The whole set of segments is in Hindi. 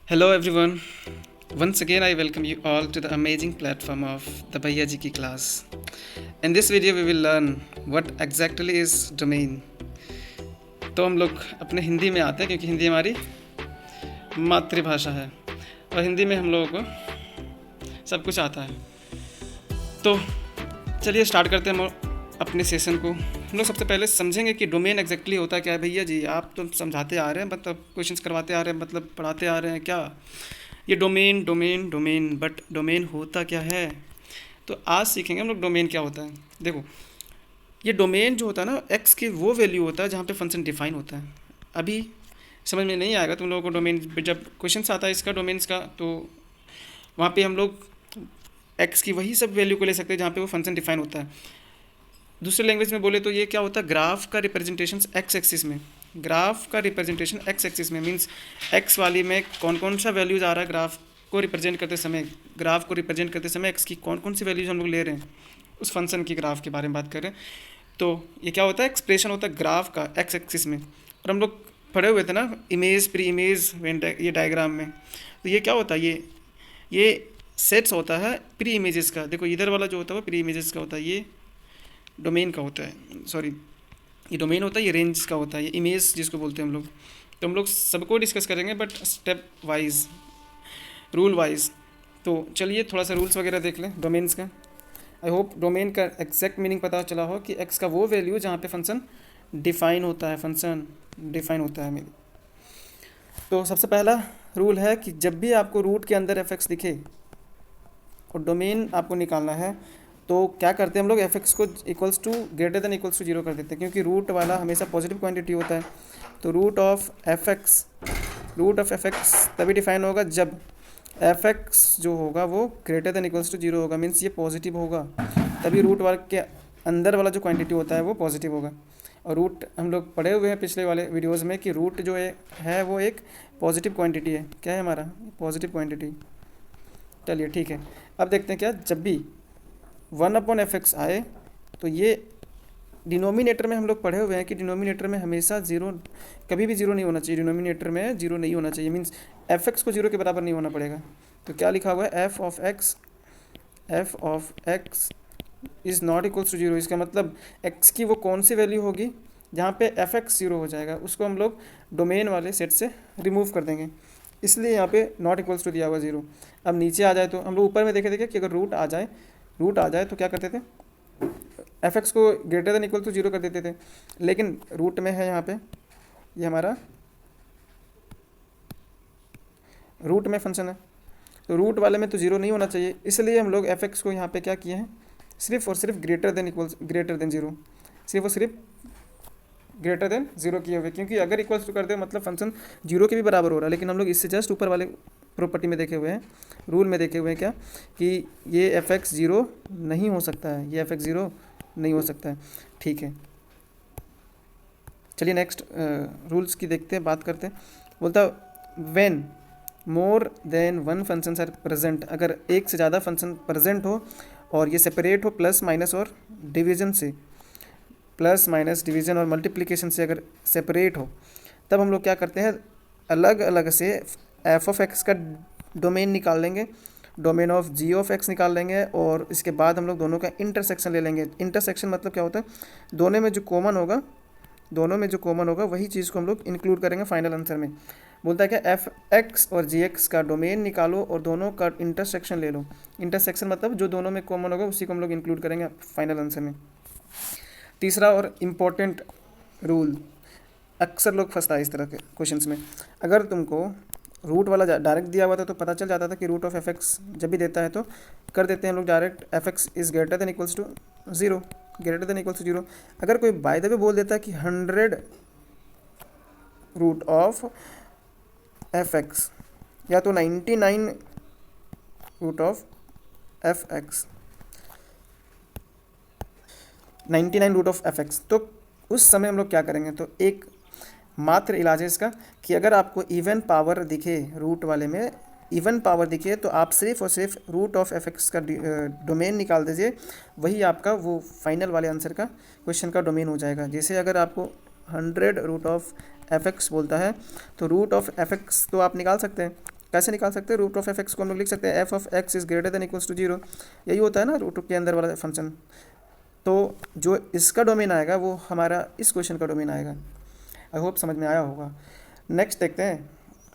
Hello everyone. Once again I welcome you all to the amazing platform of the Bhaiya Ji Ki class. In this video we will learn what exactly is domain. तो हम लोग अपने हिंदी में आते हैं क्योंकि हिंदी हमारी मातृभाषा है और हिंदी में हम लोगों को सब कुछ आता है। तो चलिए स्टार्ट करते हैं हम अपने सेशन को। हम लोग सबसे पहले समझेंगे कि डोमेन एग्जैक्टली होता क्या है। भैया जी आप तो समझाते आ रहे हैं, मतलब क्वेश्चंस करवाते आ रहे हैं, मतलब पढ़ाते आ रहे हैं, क्या ये domain domain domain, but domain होता क्या है? तो आज सीखेंगे हम लोग डोमेन क्या होता है। देखो, ये डोमेन जो होता है ना, एक्स की वो वैल्यू होता है जहाँ पे फंक्शन डिफाइन होता है। अभी समझ में नहीं आएगा तुम लोगों को डोमेन, जब क्वेश्चन आता है इसका डोमेन्स का, तो वहाँ पे हम लोग एक्स की वही सब वैल्यू को ले सकते हैं जहाँ पे वो फंक्शन डिफाइन होता है। दूसरे लैंग्वेज में बोले तो ये क्या होता है, ग्राफ का रिप्रेजेंटेशन एक्स एक्सिस में। ग्राफ का रिप्रेजेंटेशन एक्स एक्सिस में मीन्स एक्स वाली में कौन कौन सा वैल्यूज़ आ रहा है ग्राफ को रिप्रेजेंट करते समय। ग्राफ को रिप्रेजेंट करते समय एक्स की कौन कौन सी वैल्यूज हम लोग ले रहे हैं, उस फंक्शन की ग्राफ के बारे में बात कर रहे हैं। तो ये क्या होता है, एक्सप्रेशन होता है ग्राफ का एक्स एक्सिस में। और हम लोग पढ़े हुए थे ना इमेज प्री इमेज ये डायग्राम में। तो ये क्या होता है, ये सेट्स होता है प्री इमेजेस का। देखो इधर वाला जो होता है वो प्री इमेजेस का होता है, ये डोमेन का होता है, सॉरी ये डोमेन होता है, ये रेंज का होता है, ये इमेज जिसको बोलते हैं हम लोग। तो हम लोग सबको डिस्कस करेंगे but step wise, rule wise. तो चलिए थोड़ा सा रूल्स वगैरह देख लें डोमेन्स का। आई होप डोमेन का एग्जैक्ट मीनिंग पता चला हो कि एक्स का वो वैल्यू जहाँ पे फंक्शन डिफाइन होता है, फंक्शन डिफाइन होता है मेरी। तो सबसे पहला रूल है कि जब भी आपको रूट के अंदर एफ एक्स दिखे और डोमेन आपको निकालना है, तो क्या करते हैं हम लोग एफ एक्स को equals to greater than equals to zero कर देते हैं, क्योंकि रूट वाला हमेशा पॉजिटिव क्वांटिटी होता है। तो रूट ऑफ एफ एक्स तभी डिफाइन होगा जब एफ एक्स जो होगा वो greater than equals to zero होगा, मीन्स ये पॉजिटिव होगा, तभी रूट वर्ग के अंदर वाला जो क्वांटिटी होता है वो पॉजिटिव होगा। और रूट हम लोग पढ़े हुए हैं पिछले वाले वीडियोज़ में कि रूट जो है वो एक पॉजिटिव क्वांटिटी है। क्या है हमारा पॉजिटिव क्वांटिटी। चलिए ठीक है, अब देखते हैं क्या, जब भी 1/f(x) आए तो ये डिनोमिनेटर में हम लोग पढ़े हुए हैं कि डिनोमिनेटर में हमेशा जीरो, कभी भी जीरो नहीं होना चाहिए। डिनोमिनेटर में जीरो नहीं होना चाहिए, मीन्स f(x) को जीरो के बराबर नहीं होना पड़ेगा। तो क्या लिखा हुआ है, f of x is not equals to zero. इसका मतलब x की वो कौन सी वैल्यू होगी जहाँ पे f(x) जीरो हो जाएगा, उसको हम लोग डोमेन वाले सेट से रिमूव कर देंगे, इसलिए यहाँ पे नॉट इक्वल्स टू दिया हुआ जीरो। अब नीचे आ जाए तो हम लोग ऊपर में देखे थे कि अगर रूट आ जाए तो क्या करते थे, एफ एक्स को greater than equal to zero कर देते थे। लेकिन रूट में है यहाँ पे, ये हमारा रूट में फंक्शन है, तो रूट वाले में तो जीरो नहीं होना चाहिए, इसलिए हम लोग एफ एक्स को यहाँ पे क्या किए हैं, सिर्फ और सिर्फ ग्रेटर देन जीरो, सिर्फ और सिर्फ ग्रेटर देन जीरो किए हुए, क्योंकि अगर इक्वल्स टू कर दे मतलब फंक्शन जीरो के भी बराबर हो रहा है। लेकिन हम लोग इससे जस्ट ऊपर वाले प्रॉपर्टी में देखे हुए हैं, रूल में देखे हुए हैं क्या, कि ये एफ एक्स जीरो नहीं हो सकता है, ये एफ एक्स जीरो नहीं हो सकता है। ठीक है, चलिए नेक्स्ट रूल्स की देखते हैं, बात करते हैं। बोलता when more than one functions are present, अगर एक से ज़्यादा फंक्शन प्रेजेंट हो और ये सेपरेट हो प्लस माइनस और डिवीजन से, प्लस माइनस डिवीजन और मल्टीप्लिकेशन से अगर सेपरेट हो, तब हम लोग क्या करते हैं, अलग अलग से एफ ऑफ एक्स का डोमेन निकाल लेंगे, domain of g of x निकाल लेंगे, और इसके बाद हम लोग दोनों का इंटरसेक्शन ले लेंगे। इंटरसेक्शन मतलब क्या होता है, दोनों में जो कॉमन होगा वही चीज़ को हम लोग इंक्लूड करेंगे फाइनल आंसर में। बोलता है क्या, एफ एक्स और जी एक्स का डोमेन निकालो और दोनों का इंटरसेक्शन ले लो। इंटरसेक्शन मतलब जो दोनों में कॉमन होगा उसी को हम लोग इंक्लूड करेंगे फाइनल आंसर में। तीसरा और इम्पोर्टेंट रूल, अक्सर लोग फंसता है इस तरह के क्वेश्चंस में, अगर तुमको रूट वाला डायरेक्ट दिया हुआ था तो पता चल जाता था कि रूट ऑफ एफ एक्स जब भी देता है तो कर देते हैं हम लोग direct f x is greater than equals to zero, greater than equals to zero. अगर कोई बाय द वे बोल देता है कि 100 रूट ऑफ एफ एक्स, या तो 99 root of f x, 99 root of f x, तो उस समय हम लोग क्या करेंगे, तो एक मात्र इलाज है इसका कि अगर आपको इवन पावर दिखे, रूट वाले में इवन पावर दिखे, तो आप सिर्फ और सिर्फ रूट ऑफ एफ एक्स का डोमेन निकाल दीजिए, वही आपका वो फाइनल वाले आंसर का क्वेश्चन का डोमेन हो जाएगा। जैसे अगर आपको 100 रूट ऑफ एफ एक्स बोलता है तो रूट ऑफ एफ एक्स तो आप निकाल सकते हैं, कैसे निकाल सकते हैं, रूट ऑफ एफ एक्स को हम लोग लिख सकते हैं f of x is greater than equals to 0। यही होता है ना रूट के अंदर वाला फंक्शन। तो जो इसका डोमेन आएगा वो हमारा इस क्वेश्चन का डोमेन आएगा। आई होप समझ में आया होगा। नेक्स्ट देखते हैं।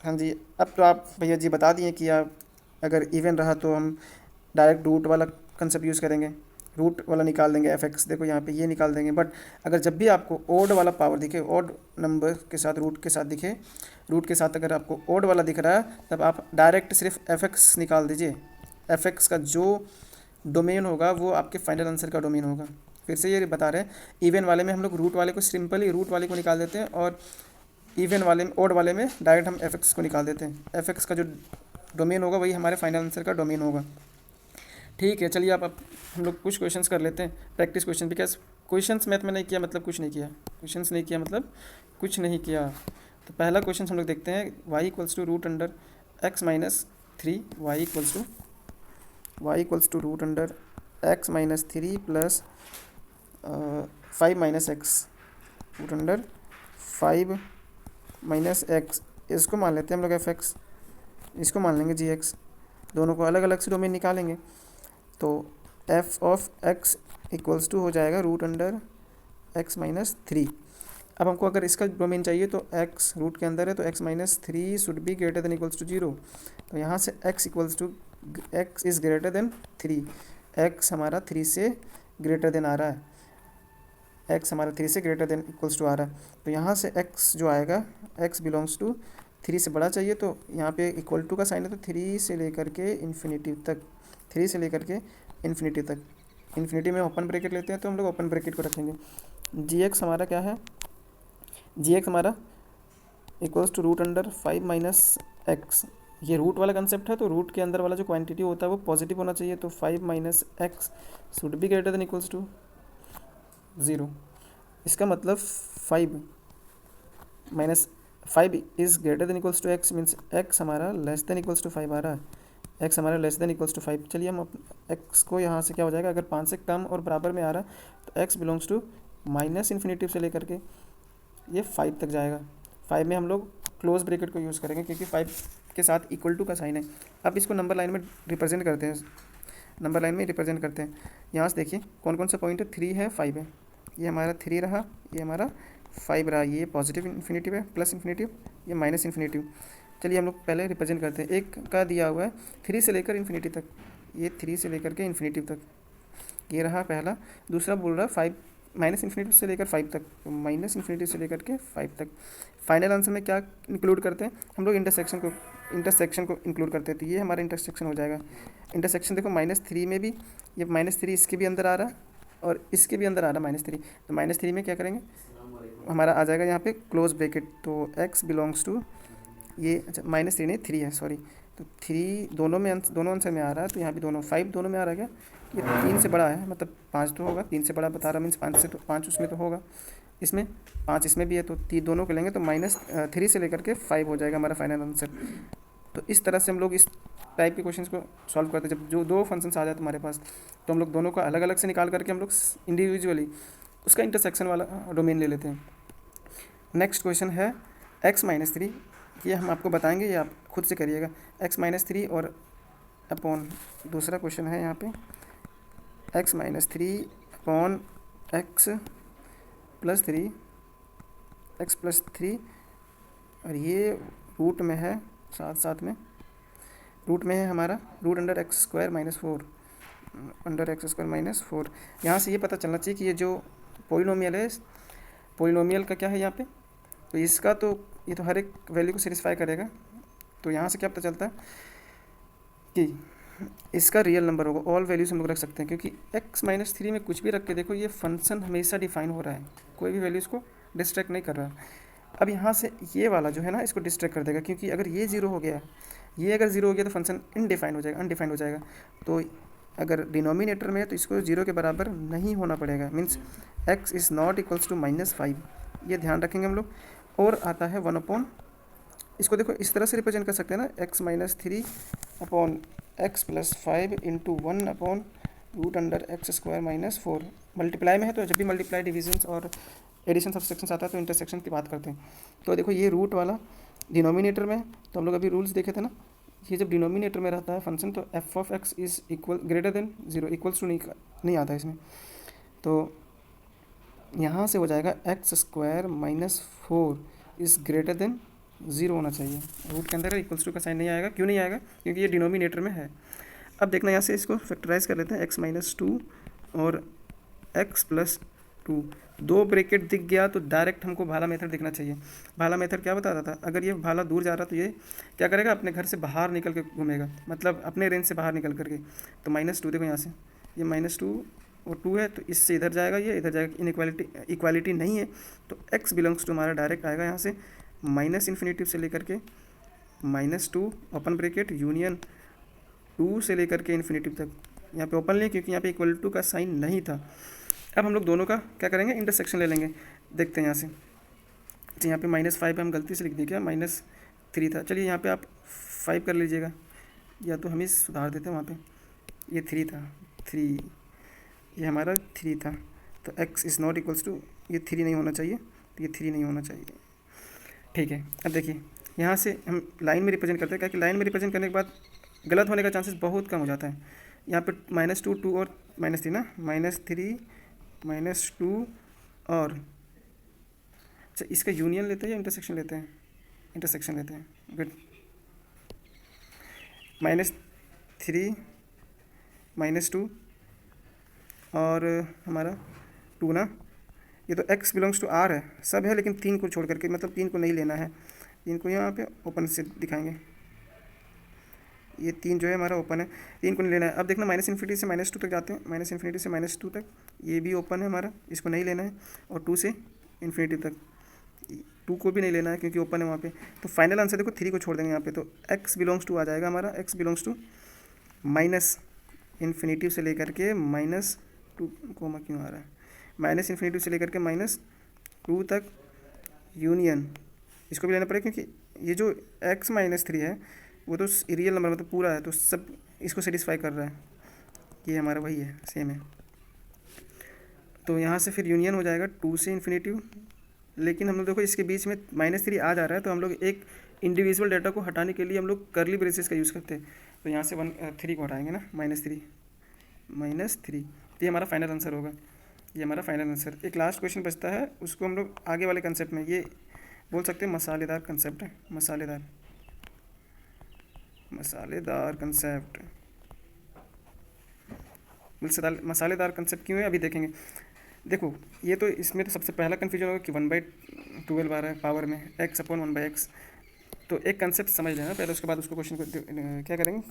हाँ जी, अब तो आप भैया जी बता दिए कि आप अगर इवन रहा तो हम डायरेक्ट रूट वाला कंसेप्ट यूज़ करेंगे, रूट वाला निकाल देंगे एफ एक्स। देखो यहाँ पे ये निकाल देंगे। बट अगर जब भी आपको ओड वाला पावर दिखे, ओड नंबर के साथ रूट के साथ दिखे, रूट के साथ अगर आपको ओड वाला दिख रहा है, तब आप डायरेक्ट सिर्फ एफ एक्स निकाल दीजिए। एफ एक्स का जो डोमेन होगा वो आपके फाइनल आंसर का डोमेन होगा। फिर से ये बता रहे हैं, इवन वाले में हम लोग रूट वाले को सिंपली रूट वाले को निकाल देते हैं, और इवन वाले में, ओड वाले में डायरेक्ट हम एफ एक्स को निकाल देते हैं। एफ एक्स का जो डोमेन होगा वही हमारे फाइनल आंसर का डोमेन होगा। ठीक है, चलिए अब हम लोग कुछ क्वेश्चंस कर लेते हैं, practice question. Because questions math में नहीं किया मतलब कुछ नहीं किया, क्वेश्चंस नहीं किया मतलब कुछ नहीं किया। तो पहला क्वेश्चन हम लोग देखते हैं, y equals to root under x minus three, y equals to root under x minus three plus 5 minus x, root under 5 minus x. इसको मान लेते हैं हम लोग एफ एक्स, इसको मान लेंगे जी एक्स। दोनों को अलग अलग से डोमेन निकालेंगे। तो f of x equals to हो जाएगा root under x minus three. अब हमको अगर इसका डोमेन चाहिए तो एक्स रूट के अंदर है, तो x minus three should be greater than equals to 0। तो यहाँ से x equals to x is greater than three, x हमारा 3 से ग्रेटर देन आ रहा है, एक्स हमारा 3 से ग्रेटर देन इक्वल्स टू आ रहा है। तो यहाँ से एक्स जो आएगा, एक्स बिलोंग्स टू 3 से बड़ा चाहिए, तो यहाँ पे इक्वल टू का साइन है, तो 3 से लेकर के इन्फिनिटी तक, 3 से लेकर के इन्फिनिटी तक। इन्फिनिटी में ओपन ब्रैकेट लेते हैं तो हम लोग ओपन ब्रैकेट को रखेंगे। जी एक्स हमारा क्या है, जी एक्स हमारा equals to root under 5 minus x. ये रूट वाला कंसेप्ट है, तो रूट के अंदर वाला जो क्वांटिटी होता है वो पॉजिटिव होना चाहिए, तो 5 minus x should be greater than equals to 0। इसका मतलब 5 minus 5 is greater than equals to x, means x हमारा लेस देन इक्वल्स टू 5 आ रहा है, एक्स हमारा लेस देन इक्वल्स टू 5। चलिए हम एक्स को यहाँ से क्या हो जाएगा, अगर 5 से कम और बराबर में आ रहा है तो x belongs to minus infinity से लेकर के ये 5 तक जाएगा। 5 में हम लोग क्लोज ब्रैकेट को यूज़ करेंगे क्योंकि 5 के साथ इक्वल टू का साइन है। अब इसको नंबर लाइन में रिप्रेजेंट करते हैं, नंबर लाइन में रिप्रेजेंट करते हैं। यहाँ से देखिए कौन कौन सा पॉइंट है, 3 है 5 है, ये हमारा 3 रहा, ये हमारा 5 रहा, ये पॉजिटिव इन्फिनिटिव है, प्लस इन्फिनिटिव, ये माइनस इन्फिनिटिव। चलिए हम लोग पहले रिप्रेजेंट करते हैं। एक का दिया हुआ है 3 से लेकर इन्फिनिटी तक, ये 3 से लेकर के इन्फिनिटिव तक, ये रहा पहला। दूसरा बोल रहा है 5 माइनस इन्फिनिटी से लेकर 5 तक, तो माइनस इन्फिनिटी से लेकर के 5 तक। फाइनल आंसर में क्या इंक्लूड करते हैं हम लोग, इंटरसेक्शन को इंक्लूड करते हैं, तो ये हमारा इंटरसेक्शन हो जाएगा। इंटरसेक्शन देखो -3 में भी, ये -3 इसके भी अंदर आ रहा है और इसके भी अंदर आ रहा है -3, तो -3 में क्या करेंगे, हमारा आ जाएगा यहाँ पे क्लोज ब्रैकेट, तो x बिलोंग्स टू ये, अच्छा -3 नहीं 3 है सॉरी, तो 3 दोनों में, दोनों आंसर में आ रहा है, तो यहाँ भी दोनों 5 दोनों में आ रहा है। क्या ये 3 से बड़ा है, मतलब 5 तो होगा, 3 से बड़ा बता रहा मीन्स 5 से, तो 5 उसमें तो होगा, इसमें 5 इसमें भी है, तो 3 दोनों को लेंगे तो -3 से लेकर के 5 हो जाएगा हमारा फाइनल आंसर। तो इस तरह से हम लोग इस टाइप के क्वेश्चंस को सॉल्व करते हैं। जब जो दो फंक्शंस आ जाते हैं हमारे पास, तो हम लोग दोनों को अलग अलग से निकाल करके हम लोग इंडिविजुअली उसका इंटरसेक्शन वाला डोमेन ले लेते हैं। नेक्स्ट क्वेश्चन है x-3, ये हम आपको बताएंगे, ये आप खुद से करिएगा। x-3 और अपॉन दूसरा क्वेश्चन है यहाँ पे x-3 अपॉन x+3 और ये रूट में है, साथ में रूट में है हमारा root under x square minus 4। यहाँ से ये पता चलना चाहिए कि ये जो पोलिनोमियल है, पोलिनोमियल का क्या है यहाँ पे, तो इसका तो ये तो हर एक वैल्यू को सेटिस्फाई करेगा। तो यहाँ से क्या पता चलता है कि इसका रियल नंबर होगा, ऑल वैल्यूज हम लोग रख सकते हैं, क्योंकि x-3 में कुछ भी रख के देखो ये फंक्शन हमेशा डिफाइन हो रहा है, कोई भी वैल्यूज़ को डिस्ट्रैक्ट नहीं कर रहा। अब यहाँ से ये वाला जो है ना, इसको डिस्ट्रैक्ट कर देगा, क्योंकि अगर ये 0 हो गया, ये अगर 0 हो गया तो फंक्शन अनडिफाइंड हो जाएगा। तो अगर डिनोमिनेटर में है तो इसको 0 के बराबर नहीं होना पड़ेगा, means x is not equals to -5, ये ध्यान रखेंगे हम लोग। और आता है 1/, इसको देखो इस तरह से रिप्रेजेंट कर सकते हैं ना, x-3 अपॉन x+5 इंटू 1/रूट अंडर एक्स स्क्वायर -4। मल्टीप्लाई में है तो जब भी मल्टीप्लाई, डिविजन्स और एडिशन सब्सट्रैक्शन आता है तो इंटरसेक्शन की बात करते हैं। तो देखो ये रूट वाला डिनोमिनेटर में, तो हम लोग अभी रूल्स देखे थे ना, ये जब डिनोमिनेटर में रहता है फंक्शन तो f of x is equal greater than zero, equals to नहीं आता इसमें। तो यहाँ से हो जाएगा x square minus 4 is greater than zero होना चाहिए। रूट के अंदर इक्वल्स टू का साइन नहीं आएगा। क्यों नहीं आएगा? क्योंकि ये डिनोमिनेटर में है। अब देखना यहाँ से इसको फैक्टराइज कर लेते हैं, एक्स माइनस 2 और एक्स प्लस 2, दो ब्रैकेट दिख गया तो डायरेक्ट हमको भाला मेथड दिखना चाहिए। भाला मेथड क्या बताता था? अगर ये भाला दूर जा रहा तो ये क्या करेगा? अपने घर से बाहर निकल के घूमेगा, मतलब अपने रेंज से बाहर निकल करके। तो -2 देखो यहाँ से, ये -2 और 2 है तो इससे इधर जाएगा, ये इधर जाएगा। इक्वालिटी नहीं है तो x बिलोंग्स टू हमारा डायरेक्ट आएगा यहाँ से -∞ से लेकर के -2 ओपन ब्रैकेट यूनियन 2 से लेकर के इन्फिनिटी तक। यहाँ पे ओपन ले क्योंकि यहाँ पे इक्वल टू का साइन नहीं था। अब हम लोग दोनों का क्या करेंगे? इंटरसेक्शन ले लेंगे। देखते हैं यहाँ से, तो यहाँ पे -5 पे हम गलती से लिख दिए, क्या -3 था। चलिए यहाँ पे आप 5 कर लीजिएगा, या तो हम ही सुधार देते हैं। वहाँ पे ये 3 था, 3 ये हमारा 3 था। तो x is not equals to, ये 3 नहीं होना चाहिए, तो ये 3 नहीं होना चाहिए। ठीक है, अब देखिए यहाँ से हम लाइन में रिप्रेजेंट करते हैं, क्या कि लाइन में रिप्रेजेंट करने के बाद गलत होने का चांसेस बहुत कम हो जाता है। यहाँ पे -2 2 और -3 ना, -3 -2 और अच्छा इसका यूनियन लेते हैं या इंटरसेक्शन लेते हैं? इंटरसेक्शन लेते हैं। गुड। -3 -2 और हमारा 2 ना, ये तो x बिलोंग्स टू r है, सब है लेकिन 3 को छोड़ करके, मतलब 3 को नहीं लेना है। 3 को यहाँ पे ओपन से दिखाएंगे, ये 3 जो है हमारा ओपन है, 3 को नहीं लेना है। अब देखना -∞ से -2 तक जाते हैं, -∞ से -2 तक, ये भी ओपन है हमारा, इसको नहीं लेना है। और 2 से इन्फिनिटी तक, 2 को भी नहीं लेना है क्योंकि ओपन है वहाँ पे। तो फाइनल आंसर देखो 3 को छोड़ देंगे यहाँ पे, तो x बिलोंग्स टू आ जाएगा हमारा, x बिलोंग्स टू -∞ से लेकर के -2 कोमा क्यों आ रहा है, -∞ से लेकर के -2 तक यूनियन, इसको भी लेना पड़ेगा क्योंकि ये जो x -3 है वो तो रियल नंबर मतलब पूरा है, तो सब इसको सेटिस्फाई कर रहा है। ये हमारा वही है, सेम है। तो यहाँ से फिर यूनियन हो जाएगा 2 से इन्फिनिटी। लेकिन हम लोग देखो इसके बीच में -3 आ जा रहा है, तो हम लोग एक इंडिविजुअल डाटा को हटाने के लिए हम लोग कर्ली ब्रेसेस का यूज़ करते हैं। तो यहाँ से 3 को हटाएंगे ना, -3 तो ये हमारा फाइनल आंसर होगा। ये हमारा फाइनल आंसर। एक लास्ट क्वेश्चन बचता है, उसको हम लोग आगे वाले कंसेप्ट में ये बोल सकते हैं मसालेदार कंसेप्ट है, मसालेदार कंसेप्ट। मसालेदार कंसेप्ट क्यों है अभी देखेंगे। देखो ये तो इसमें तो सबसे पहला कन्फ्यूजन होगा कि 1/12 आ रहा है पावर में, x/1/x। तो एक कंसेप्ट समझ लेना पहले, उसके बाद उसको क्वेश्चन को क्या करेंगे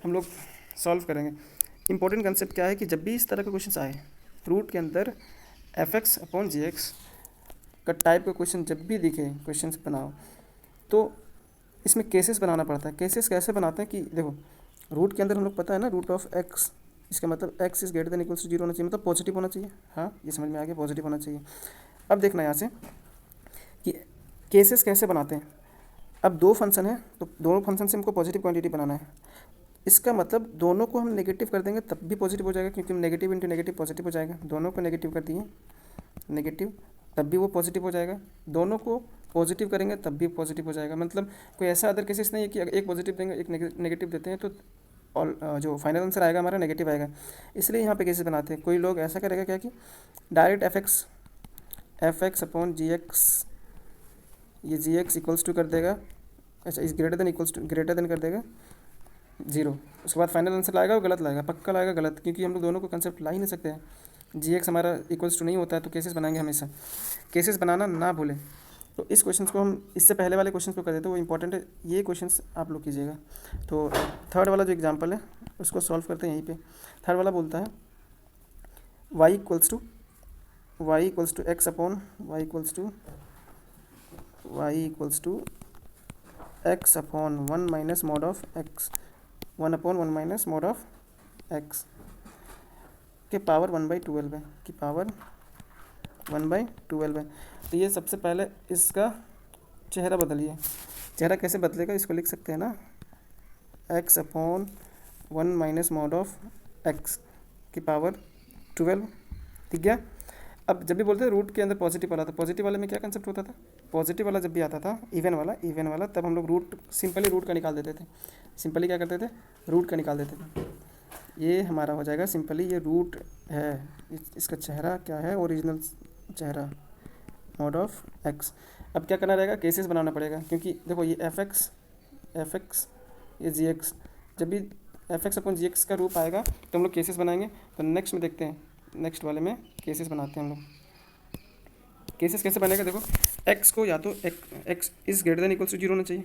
हम लोग सॉल्व करेंगे। इंपॉर्टेंट कंसेप्ट क्या है कि जब भी इस तरह का क्वेश्चन आए रूट के अंदर fx/gx का टाइप का क्वेश्चन जब भी दिखे क्वेश्चन बनाओ, तो इसमें केसेस बनाना पड़ता है। केसेस कैसे बनाते हैं कि देखो रूट के अंदर हम लोग पता है ना, रूट ऑफ x, इसका मतलब x is greater than equals to 0 होना चाहिए, मतलब पॉजिटिव होना चाहिए। हाँ ये समझ में आ गया, पॉजिटिव होना चाहिए। अब देखना यहाँ से कि केसेस कैसे बनाते हैं। अब 2 फंक्शन है तो दोनों फंक्शन से हमको पॉजिटिव क्वांटिटी बनाना है। इसका मतलब दोनों को हम नेगेटिव कर देंगे तब भी पॉजिटिव हो जाएगा, क्योंकि नेगेटिव इंटू नेगेटिव पॉजिटिव हो जाएगा। दोनों को नेगेटिव कर दिए नेगेटिव, तब भी वो पॉजिटिव हो जाएगा। दोनों को पॉजिटिव करेंगे तब भी पॉजिटिव हो जाएगा। मतलब कोई ऐसा अदर केसेस नहीं है कि अगर एक पॉजिटिव देंगे एक नेगेटिव देते हैं तो ऑल जो फाइनल आंसर आएगा हमारा नेगेटिव आएगा। इसलिए यहाँ पे केसेस बनाते हैं। कोई लोग ऐसा करेगा क्या कि डायरेक्ट fx/gx, ये gx इक्वल्स टू कर देगा, अच्छा इस ग्रेटर देन कर देगा 0। उसके बाद फाइनल आंसर लाएगा वो गलत लाएगा, पक्का लाएगा गलत, क्योंकि हम लोग दोनों को कंसेप्ट ला ही नहीं सकते हैं। gx हमारा इक्वल्स टू नहीं होता है, तो केसेस बनाएंगे हमेशा। केसेस बनाना ना भूलें। तो इस क्वेश्चन को हम इससे पहले वाले क्वेश्चन को कर देते हैं, वो इंपॉर्टेंट है। ये क्वेश्चंस आप लोग कीजिएगा। तो थर्ड वाला जो एग्जांपल है उसको सॉल्व करते हैं यहीं पे। थर्ड वाला बोलता है y equals to x/1 minus mod of x, 1/1 minus mod of x के पावर 1/12 है, की पावर 1/12 है। तो ये सबसे पहले इसका चेहरा बदलिए। चेहरा कैसे बदलेगा इसको लिख सकते हैं ना, x/1 minus mod of x की पावर 12। ठीक है। अब जब भी बोलते हैं रूट के अंदर पॉजिटिव वाला, तो पॉजिटिव वाले में क्या कंसेप्ट होता था, पॉजिटिव वाला जब भी आता था इवन वाला तब हम लोग रूट सिंपली रूट का निकाल देते थे। सिंपली क्या करते थे, रूट का निकाल देते थे। ये हमारा हो जाएगा सिंपली, ये रूट है, इसका चेहरा क्या है, ओरिजिनल चेहरा मॉड ऑफ एक्स। अब क्या करना रहेगा, केसेस बनाना पड़ेगा, क्योंकि देखो ये एफ एक्स ये जी एक्स, जब भी एफ एक्स अपन जी एक्स का रूप आएगा तो हम लोग केसेस बनाएंगे। तो नेक्स्ट में देखते हैं, नेक्स्ट वाले में केसेस बनाते हैं हम लोग। केसेस कैसे बनेगा, देखो एक्स को या तो x is greater than equals to zero होना चाहिए,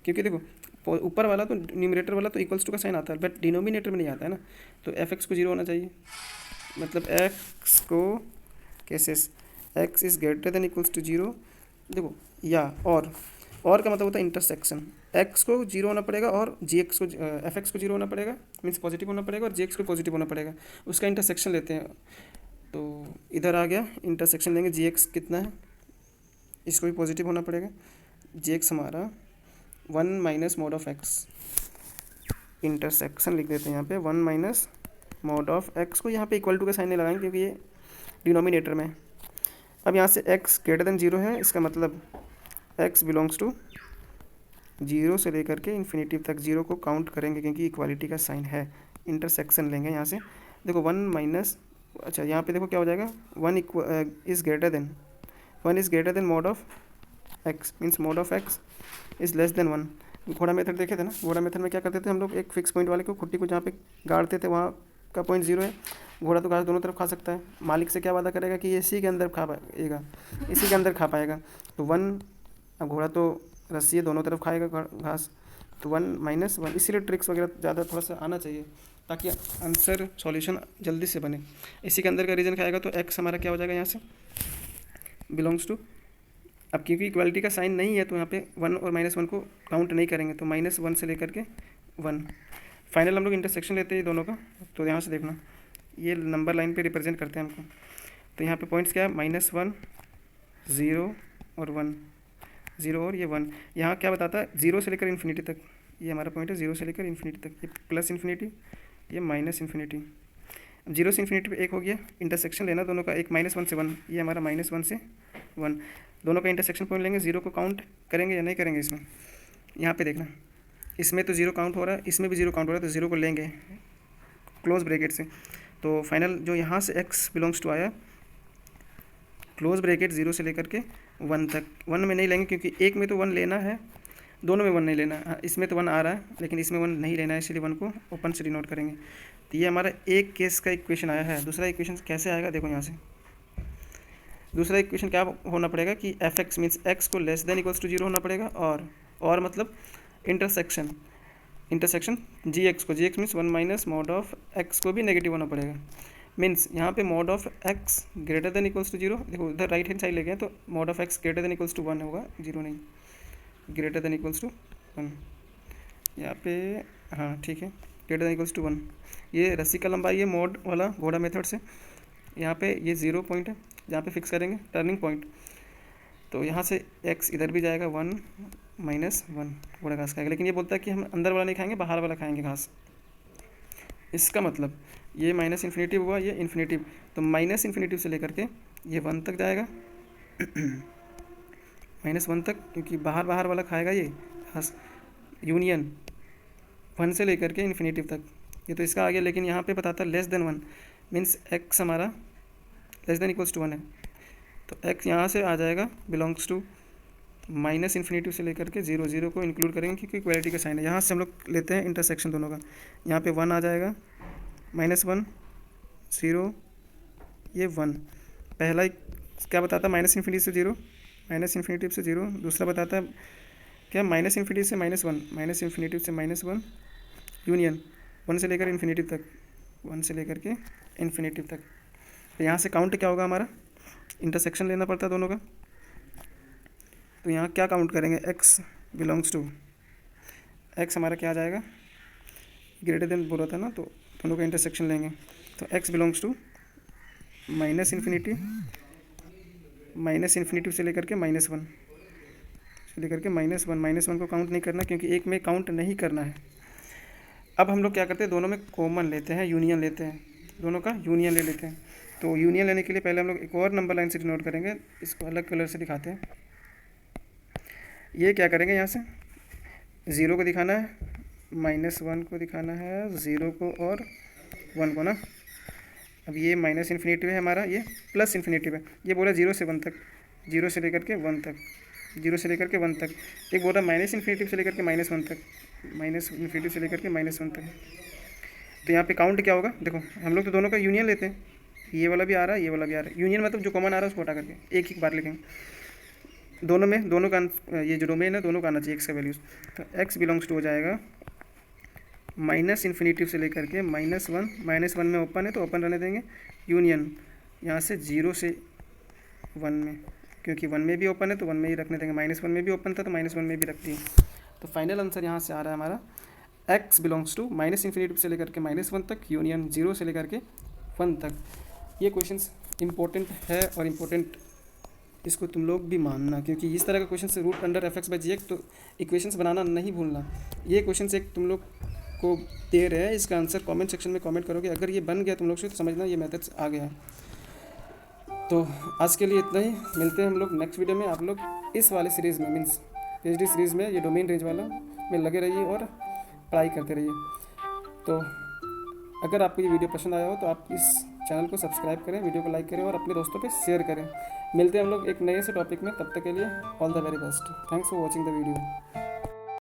क्योंकि देखो ऊपर वाला तो न्यूमरेटर वाला तो इक्वल्स टू का साइन आता है, बट डिनोमिनेटर में नहीं आता है ना। तो एफ एक्स को जीरो होना चाहिए, मतलब एक्स को cases x is greater than equals to zero. देखो या और का मतलब होता है इंटरसेक्शन, एक्स को जीरो होना पड़ेगा और जी एक्स को एफ एक्स को जीरो होना पड़ेगा, मीन्स पॉजिटिव होना पड़ेगा, और जी एक्स को पॉजिटिव होना पड़ेगा। उसका इंटरसेक्शन लेते हैं, तो इधर आ गया इंटरसेक्शन लेंगे, जी एक्स कितना है, इसको भी पॉजिटिव होना पड़ेगा। जी एक्स हमारा 1 minus mod of x, intersection लिख देते हैं यहाँ पे 1 माइनस मॉड ऑफ एक्स को यहाँ पे इक्वल टू का साइन नहीं लगाएंगे क्योंकि ये डिनोमिनेटर में। अब यहाँ से x ग्रेटर देन जीरो है, इसका मतलब x बिलोंग्स टू जीरो से लेकर के इन्फिनिटिव तक, जीरो को काउंट करेंगे क्योंकि इक्वालिटी का साइन है। इंटरसेक्शन लेंगे यहाँ से, देखो 1 माइनस, अच्छा यहाँ पे देखो क्या हो जाएगा, 1 is greater then mod of x, means mod of x is less than 1। घोड़ा मेथड देखे थे ना, घोड़ा मेथड में क्या करते थे हम लोग, एक फिक्स पॉइंट वाले को खुट्टी को जहाँ पे गाड़ते थे वहाँ का पॉइंट जीरो है। घोड़ा तो घास दोनों तरफ खा सकता है, मालिक से क्या वादा करेगा कि ये इसी के अंदर खा पाएगा, इसी के अंदर खा पाएगा। तो 1, अब घोड़ा तो रस्सी है, दोनों तरफ खाएगा घास, तो 1 माइनस 1। इसीलिए ट्रिक्स वगैरह ज़्यादा थोड़ा सा आना चाहिए ताकि आंसर सॉल्यूशन जल्दी से बने। इसी के अंदर का रीजन खाएगा, तो एक्स हमारा क्या हो जाएगा यहाँ से, बिलोंग्स टू, अब क्योंकि इक्वालिटी का साइन नहीं है तो यहाँ पे 1 और -1 को काउंट नहीं करेंगे, तो -1 से लेकर के 1। फाइनल हम लोग इंटरसेक्शन लेते हैं दोनों का, तो यहाँ से देखना ये नंबर लाइन पे रिप्रेजेंट करते हैं हमको। तो यहाँ पे पॉइंट्स क्या है, -1 0 और 1, 0 और ये 1। यहाँ क्या बताता है, 0 से लेकर इन्फिनिटी तक, ये हमारा पॉइंट है 0 से लेकर इन्फिनिटी तक, ये प्लस इन्फिनिटी, ये माइनस इन्फिनिटी। अब 0 से इन्फिनिटी पे एक हो गया, इंटरसेक्शन लेना दोनों का, एक -1 से 1, ये हमारा -1 से 1, दोनों का इंटरसेक्शन पॉइंट लेंगे। 0 को काउंट करेंगे या नहीं करेंगे इसमें, यहाँ पे देखना, इसमें तो 0 काउंट हो रहा है, इसमें भी 0 काउंट हो रहा है, तो 0 को लेंगे क्लोज ब्रैकेट से। तो फाइनल जो यहाँ से x बिलोंग्स टू आया, क्लोज ब्रैकेट 0 से लेकर के 1 तक, 1 में नहीं लेंगे क्योंकि एक में तो 1 लेना है, दोनों में 1 नहीं लेना है। इसमें तो 1 आ रहा है लेकिन इसमें 1 नहीं लेना है, इसलिए 1 को ओपन से डिनोट करेंगे। तो ये हमारा एक केस का इक्वेशन आया है। दूसरा इक्वेशन कैसे आएगा, देखो यहाँ से दूसरा इक्वेशन क्या होना पड़ेगा कि एफ एक्स मीन्स एक्स को less than equals to zero होना पड़ेगा, और मतलब इंटरसेक्शन जी एक्स को, G x means 1 minus mod of x को भी नेगेटिव होना पड़ेगा। मीन्स यहाँ पे mod of x greater than equals to zero, देखो उधर राइट हैंड साइड ले गए तो mod of x greater than equals to 1 होगा, जीरो नहीं, ग्रेटर देन इक्वल्स टू 1 यहाँ पे, हाँ ठीक है, ग्रेटर देन इक्वल्स टू 1। ये रस्सी का लंबाई है मॉड वाला घोड़ा मेथड से, यहाँ पे ये 0 पॉइंट है जहाँ पे फिक्स करेंगे टर्निंग पॉइंट। तो यहाँ से x इधर भी जाएगा 1 माइनस 1, घोड़ा घास खाएगा, लेकिन ये बोलता है कि हम अंदर वाला नहीं खाएंगे, बाहर वाला खाएंगे घास। इसका मतलब ये माइनस इन्फिनेटिव हुआ, ये इन्फिनेटिव, तो माइनस इन्फिनेटिव से लेकर के ये 1 तक जाएगा -1 तक, क्योंकि बाहर वाला खाएगा ये घास। यूनियन 1 से लेकर के इन्फिनेटिव तक, ये तो इसका आ गया, लेकिन यहाँ पे बताता है लेस देन 1, मीन्स x हमारा लेस देन इक्वल्स टू 1 है, तो x यहाँ से आ जाएगा बिलोंग्स टू माइनस इन्फिनेटिव से लेकर के 0 को इंक्लूड करेंगे क्योंकि इक्वालिटी का साइन है। यहाँ से हम लोग लेते हैं इंटरसेक्शन दोनों का, यहाँ पे 1 आ जाएगा, -1 0 ये 1। पहला क्या बताता है, माइनस इन्फिनिटी से 0, माइनस इन्फिनेटिव से 0। दूसरा बताता है क्या, माइनस इन्फिनिटी से -1, माइनस इन्फिनेटिव से -1 यूनियन 1 से लेकर इन्फिनेटिव तक, 1 से लेकर के इन्फिनेटिव तक। तो यहाँ से काउंट क्या होगा हमारा, इंटरसेक्शन लेना पड़ता है दोनों का, तो यहाँ क्या काउंट करेंगे, x बिलोंग्स टू, x हमारा क्या आ जाएगा, ग्रेटर देन बोला था ना, तो दोनों का इंटरसेक्शन लेंगे, तो x belongs to minus infinity से लेकर के -1 से लेकर के -1 को काउंट नहीं करना क्योंकि एक में काउंट नहीं करना है। अब हम लोग क्या करते हैं, दोनों में कॉमन लेते हैं, यूनियन लेते हैं, दोनों का यूनियन ले लेते हैं। तो यूनियन लेने के लिए पहले हम लोग एक और नंबर लाइन से डिनोट करेंगे, इसको अलग कलर से दिखाते हैं। ये क्या करेंगे, यहाँ से 0 को दिखाना है, -1 को दिखाना है, 0 को और 1 को ना। अब ये माइनस इन्फिनेटिव है हमारा, ये प्लस इन्फिनेटिव है। ये बोला 0 से 1 तक, 0 से लेकर के 1 तक, 0 से लेकर के 1 तक। एक बोल रहा माइनस इन्फिनेटिव से लेकर के -1 तक, माइनस इन्फिनेटिव से लेकर के -1 तक। तो यहाँ पे काउंट क्या होगा, देखो हम लोग तो दोनों का यूनियन लेते हैं, ये वाला भी आ रहा है, ये वाला भी आ रहा है। यूनियन मतलब जो कॉमन आ रहा है उसको हटा करके एक ही बार लिखेंगे। दोनों में, दोनों का ये जो डोमेन है दोनों का आना चाहिए एक्स का वैल्यूज़। तो एक्स बिलोंग्स टू हो जाएगा माइनस इन्फिनेटिव से लेकर के -1, -1 में ओपन है तो ओपन रहने देंगे, यूनियन यहाँ से 0 से 1 में, क्योंकि 1 में भी ओपन है तो 1 में ही रखने देंगे, -1 में भी ओपन था तो -1 में भी रख दिए। तो फाइनल आंसर यहाँ से आ रहा है हमारा x belongs to minus infinity से लेकर के -1 तक, यूनियन 0 से लेकर के 1 तक। ये क्वेश्चंस इंपॉर्टेंट है और इम्पोर्टेंट इसको तुम लोग भी मानना, क्योंकि इस तरह का क्वेश्चन से रूट अंडर f(x/gx) तो इक्वेशंस बनाना नहीं भूलना। ये क्वेश्चन एक तुम लोग को दे रहे हैं, इसका आंसर कमेंट सेक्शन में कमेंट करोगे। अगर ये बन गया तुम लोग से तो समझना ये मेथड्स आ गया है। तो आज के लिए इतना ही, मिलते हैं हम लोग नेक्स्ट वीडियो में। आप लोग इस वाले सीरीज़ में, मीन्स PhD सीरीज़ में, ये डोमेन रेंज वाला में लगे रहिए और पढ़ाई करते रहिए। तो अगर आपको ये वीडियो पसंद आया हो तो आप इस चैनल को सब्सक्राइब करें, वीडियो को लाइक करें और अपने दोस्तों पे शेयर करें। मिलते हैं हम लोग एक नए से टॉपिक में, तब तक के लिए all the very best. Thanks for watching the video.